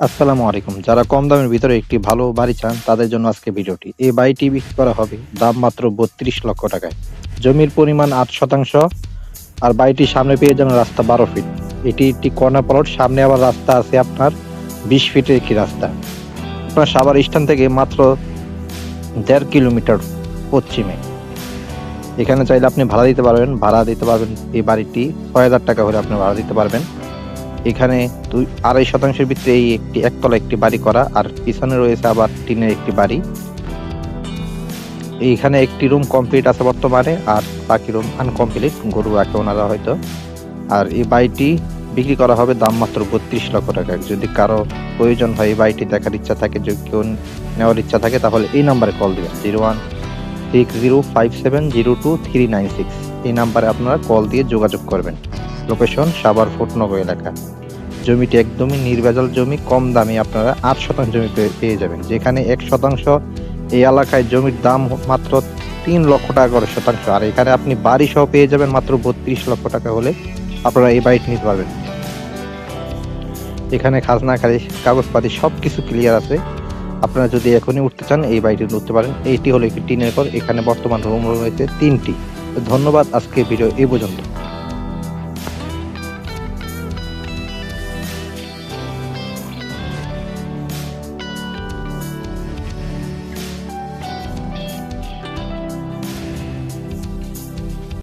আসসালামু আলাইকুম। যারা কম দামের ভিতরে একটি ভালো বাড়ি চান তাদের জন্য আজকে ভিডিওটি। এই বাড়িটি বিক্রি করা হবে দাম মাত্র ৩২ লক্ষ টাকায়। জমির পরিমাণ ৮% আর বাড়িটির সামনে পেয়ে যাবেন রাস্তা ১২ ফিট। এটি একটি কর্নার প্লট, সামনে আবার রাস্তা আছে আপনার ২০ ফিটের একটি রাস্তা। আপনার সাভার স্ট্যান্ড থেকে মাত্র ১.৫ কিলোমিটার পশ্চিমে। এখানে চাইলে আপনি ভাড়া দিতে পারবেন এই বাড়িটি ৬,০০০ টাকা হলে আপনি ভাড়া দিতে পারবেন। এখানে ২.৫% ভিতরে এই একতলা একটি বাড়ি করা, আর পিছনে রয়েছে আবার টিনের একটি বাড়ি। এইখানে একটি রুম কমপ্লিট আছে বর্তমানে, আর বাকি রুম আনকমপ্লিট, গরু রাখে ওনারা হয়তো। আর এই বাড়িটি বিক্রি করা হবে দাম মাত্র ৩২ লক্ষ টাকা। যদি কারো প্রয়োজন হয়, এই বাড়িটি দেখার ইচ্ছা থাকে, যদি কেউ নেওয়ার ইচ্ছা থাকে, তাহলে এই নাম্বারে কল দিবেন 01605702 396। এই নাম্বারে আপনারা কল দিয়ে যোগাযোগ করবেন। লোকেশন সাভার ফুটনগর এলাকা। জমিটি একদমই নির্ভেজাল জমি, কম দামে আপনারা ৮% জমি পেয়ে যাবেন। যেখানে ১% এই এলাকায় জমির দাম মাত্র ৩ লক্ষ টাকা করে শতাংশ, আর এখানে আপনি বাড়ি সহ পেয়ে যাবেন মাত্র ৩২ লক্ষ টাকা হলে আপনারা এই বাড়িটি নিতে পারবেন। এখানে খাজনা খারিজ কাগজপাতি সবকিছু ক্লিয়ার আছে। আপনারা যদি এখনই উঠতে চান এই বাড়িটি উঠতে পারেন। এইটি হলো একটি টিনের ঘর। এখানে বর্তমান রুম রয়েছে ৩টি। ধন্যবাদ। আজকে ভিডিও এই পর্যন্ত।